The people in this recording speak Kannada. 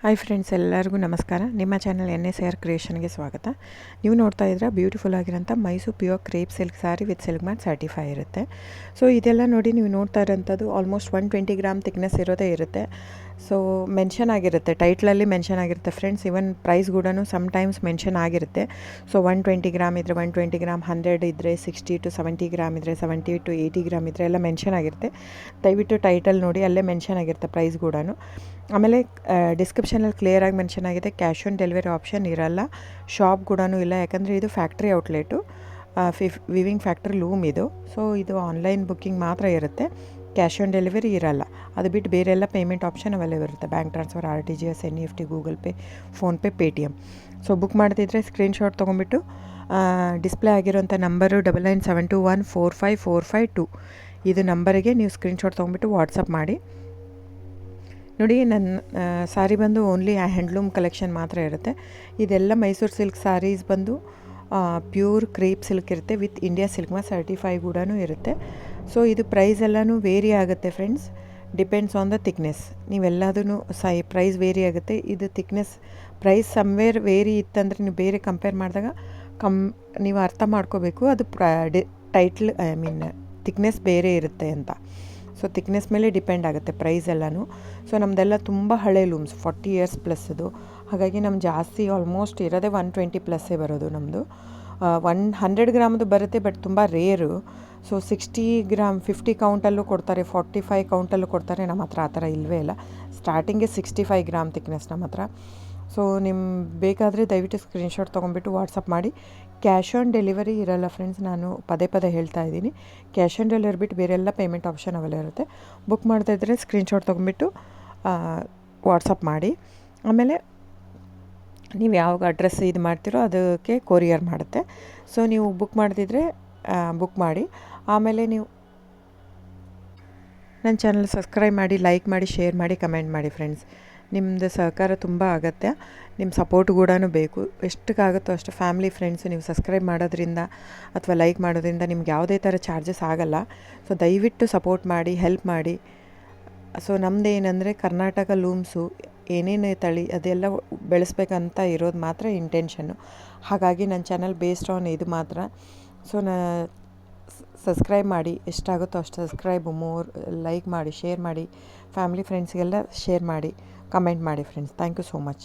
ಹಾಯ್ ಫ್ರೆಂಡ್ಸ್, ಎಲ್ಲರಿಗೂ ನಮಸ್ಕಾರ. ನಿಮ್ಮ ಚಾನಲ್ NSAR ಕ್ರಿಯೇಷನ್ಗೆ ಸ್ವಾಗತ. ನೀವು ನೋಡ್ತಾ ಇದ್ರೆ ಬ್ಯೂಟಿಫುಲ್ ಆಗಿರೋಂಥ Mysuru pure crepe silk sari with silk ಮ್ಯಾಟ್ ಸರ್ಟಿಫೈ ಇರುತ್ತೆ. ಸೊ ಇದೆಲ್ಲ ನೋಡಿ ನೀವು ನೋಡ್ತಾ ಇರೋಂಥದ್ದು ಆಲ್ಮೋಸ್ಟ್ 120 ಗ್ರಾಮ್ ಥಿಕ್ನೆಸ್ ಇರೋದೇ ಇರುತ್ತೆ. ಸೊ ಮೆನ್ಷನ್ ಆಗಿರುತ್ತೆ, ಟೈಟ್ಲಲ್ಲಿ ಮೆನ್ಷನ್ ಆಗಿರುತ್ತೆ ಫ್ರೆಂಡ್ಸ್. ಇವನ್ ಪ್ರೈಸ್ ಕೂಡ ಸಮ್ಟೈಮ್ಸ್ ಮೆನ್ಷನ್ ಆಗಿರುತ್ತೆ. ಸೊ 120 ಗ್ರಾಮ್ ಇದ್ದರೆ 120 ಗ್ರಾಮ್, 100 ಇದ್ದರೆ 60 to 70 ಗ್ರಾಮ್ ಇದ್ದರೆ 70 to 80 ಗ್ರಾಮ್ ಇದ್ದರೆ ಎಲ್ಲ ಮೆನ್ಷನ್ ಆಗಿರುತ್ತೆ. ದಯವಿಟ್ಟು ಟೈಟಲ್ ನೋಡಿ, ಅಲ್ಲೇ ಮೆನ್ಷನ್ ಆಗಿರುತ್ತೆ ಪ್ರೈಸ್ ಕೂಡ. ಆಮೇಲೆ ಡಿಸ್ಕ್ರಿಪ್ಷನಲ್ಲಿ ಕ್ಲಿಯರಾಗಿ ಮೆನ್ಷನ್ ಆಗಿದೆ, ಕ್ಯಾಶ್ ಆನ್ ಡೆಲಿವರಿ ಆಪ್ಷನ್ ಇರಲ್ಲ, ಶಾಪ್ ಕೂಡ ಇಲ್ಲ. ಯಾಕಂದರೆ ಇದು factory outlet, viewing factory loom ಇದು. ಸೊ ಇದು ಆನ್ಲೈನ್ ಬುಕ್ಕಿಂಗ್ ಮಾತ್ರ ಇರುತ್ತೆ, ಕ್ಯಾಶ್ ಆನ್ ಡೆಲಿವರಿ ಇರಲ್ಲ. ಅದು ಬಿಟ್ಟು ಬೇರೆ ಎಲ್ಲ ಪೇಮೆಂಟ್ ಆಪ್ಷನ್ ಅವೈಲೇಬಲ್ ಇರುತ್ತೆ, bank transfer, RTGS, NEFT, Google pay, PhonePe, Paytm. So book ಮಾಡ್ತಿದ್ರೆ ಸ್ಕ್ರೀನ್ಶಾಟ್ ತೊಗೊಂಬಿಟ್ಟು ಡಿಸ್ಪ್ಲೇ ಆಗಿರೋಂಥ ನಂಬರು 9972145452 ಇದು ನಂಬರಿಗೆ ನೀವು ಸ್ಕ್ರೀನ್ಶಾಟ್ ತೊಗೊಂಬಿಟ್ಟು ವಾಟ್ಸಪ್ ಮಾಡಿ. ನೋಡಿ, ನನ್ನ ಸ್ಯಾರಿ ಬಂದು ಓನ್ಲಿ ಹ್ಯಾಂಡ್ಲೂಮ್ ಕಲೆಕ್ಷನ್ ಮಾತ್ರ ಇರುತ್ತೆ. ಇದೆಲ್ಲ ಮೈಸೂರು ಸಿಲ್ಕ್ ಸ್ಯಾರೀಸ್ ಬಂದು ಪ್ಯೂರ್ ಕ್ರೇಪ್ ಸಿಲ್ಕ್ ಇರುತ್ತೆ, ವಿತ್ ಇಂಡಿಯಾ ಸಿಲ್ಕ್ ಮ್ಯಾಟ್ ಸರ್ಟಿಫೈ ಕೂಡ ಇರುತ್ತೆ. ಸೊ ಇದು ಪ್ರೈಸ್ ಎಲ್ಲನೂ ವೇರಿ ಆಗುತ್ತೆ friends, depends on the thickness. ನೀವೆಲ್ಲದೂ ಪ್ರೈಸ್ ವೇರಿ ಆಗುತ್ತೆ. ಇದು ಥಿಕ್ನೆಸ್ ಪ್ರೈಸ್ ಸಮ್ವೇರ್ ವೇರಿ ಇತ್ತಂದರೆ ನೀವು ಬೇರೆ ಕಂಪೇರ್ ಮಾಡಿದಾಗ ನೀವು ಅರ್ಥ ಮಾಡ್ಕೋಬೇಕು, ಅದು ಟೈಟ್ಲ್ ಥಿಕ್ನೆಸ್ ಬೇರೆ ಇರುತ್ತೆ ಅಂತ. ಸೊ ಥಿಕ್ನೆಸ್ ಮೇಲೆ ಡಿಪೆಂಡ್ ಆಗುತ್ತೆ ಪ್ರೈಸ್ ಎಲ್ಲನೂ. ಸೊ ನಮ್ಮದೆಲ್ಲ ತುಂಬ ಹಳೆ ಲೂಮ್ಸ್, 40 years ಪ್ಲಸ್ ಅದು. ಹಾಗಾಗಿ ನಮ್ಮ ಜಾಸ್ತಿ ಆಲ್ಮೋಸ್ಟ್ ಇರೋದೇ 120 ಪ್ಲಸ್ಸೇ ಬರೋದು ನಮ್ಮದು. 100 ಗ್ರಾಮ್ದು ಬರುತ್ತೆ, ಬಟ್ ತುಂಬ ರೇರು. ಸೊ 60 ಗ್ರಾಮ್ 50 ಕೌಂಟಲ್ಲೂ ಕೊಡ್ತಾರೆ, 45 ಕೌಂಟಲ್ಲೂ ಕೊಡ್ತಾರೆ. ನಮ್ಮ ಹತ್ರ ಆ ಥರ ಇಲ್ಲವೇ ಇಲ್ಲ. ಸ್ಟಾರ್ಟಿಂಗೇ 65 ಗ್ರಾಮ್ ಥಿಕ್ನೆಸ್ ನಮ್ಮ ಹತ್ರ. ಸೊ ಬೇಕಾದರೆ ದಯವಿಟ್ಟು ಸ್ಕ್ರೀನ್ಶಾಟ್ ತೊಗೊಂಬಿಟ್ಟು ವಾಟ್ಸಪ್ ಮಾಡಿ. ಕ್ಯಾಶ್ ಆನ್ ಡೆಲಿವರಿ ಇರಲ್ಲ ಫ್ರೆಂಡ್ಸ್, ನಾನು ಪದೇ ಪದೇ ಹೇಳ್ತಾ ಇದ್ದೀನಿ. ಕ್ಯಾಶ್ ಆನ್ ಡೆಲಿವರಿ ಬಿಟ್ಟು ಬೇರೆಲ್ಲ ಪೇಮೆಂಟ್ ಆಪ್ಷನ್ ಅವೈಲೇಬಲ್ ಇರುತ್ತೆ. ಬುಕ್ ಮಾಡ್ತಾ ಇದ್ದರೆ ಸ್ಕ್ರೀನ್ಶಾಟ್ ತೊಗೊಂಬಿಟ್ಟು ವಾಟ್ಸಪ್ ಮಾಡಿ. ಆಮೇಲೆ ನೀವು ಯಾವಾಗ ಅಡ್ರೆಸ್ ಇದು ಮಾಡ್ತೀರೋ ಅದಕ್ಕೆ ಕೊರಿಯರ್ ಮಾಡುತ್ತೆ. ಸೊ ನೀವು ಬುಕ್ ಮಾಡ್ತಿದ್ರೆ ಬುಕ್ ಮಾಡಿ. ಆಮೇಲೆ ನೀವು ನನ್ನ ಚಾನಲ್ ಸಬ್ಸ್ಕ್ರೈಬ್ ಮಾಡಿ, ಲೈಕ್ ಮಾಡಿ, ಶೇರ್ ಮಾಡಿ, ಕಮೆಂಟ್ ಮಾಡಿ ಫ್ರೆಂಡ್ಸ್. ನಿಮ್ಮದು ಸಹಕಾರ ತುಂಬ ಅಗತ್ಯ, ನಿಮ್ಮ ಸಪೋರ್ಟ್ ಕೂಡ ಬೇಕು. ಎಷ್ಟಕ್ಕಾಗುತ್ತೋ ಅಷ್ಟು ಫ್ಯಾಮಿಲಿ, ಫ್ರೆಂಡ್ಸು ನೀವು ಸಬ್ಸ್ಕ್ರೈಬ್ ಮಾಡೋದ್ರಿಂದ ಅಥವಾ ಲೈಕ್ ಮಾಡೋದ್ರಿಂದ ನಿಮ್ಗೆ ಯಾವುದೇ ಥರ ಚಾರ್ಜಸ್ ಆಗಲ್ಲ. ಸೊ ದಯವಿಟ್ಟು ಸಪೋರ್ಟ್ ಮಾಡಿ, ಹೆಲ್ಪ್ ಮಾಡಿ. ಸೊ ನಮ್ಮದು ಏನಂದರೆ ಕರ್ನಾಟಕ ಲೂಮ್ಸು ಏನೇನು ತಳಿ ಅದೆಲ್ಲ ಬೆಳೆಸ್ಬೇಕಂತ ಇರೋದು ಮಾತ್ರ ಇಂಟೆನ್ಷನ್ನು. ಹಾಗಾಗಿ ನನ್ನ ಚಾನಲ್ ಬೇಸ್ಡ್ ಆನ್ ಇದು ಮಾತ್ರ. ಸೊ ಸಬ್ಸ್ಕ್ರೈಬ್ ಮಾಡಿ, ಎಷ್ಟಾಗುತ್ತೋ ಅಷ್ಟು ಸಬ್ಸ್ಕ್ರೈಬ್, ಲೈಕ್ ಮಾಡಿ, ಶೇರ್ ಮಾಡಿ, ಫ್ಯಾಮಿಲಿ ಫ್ರೆಂಡ್ಸ್ಗೆಲ್ಲ ಶೇರ್ ಮಾಡಿ, ಕಮೆಂಟ್ ಮಾಡಿ friends. Thank you so much.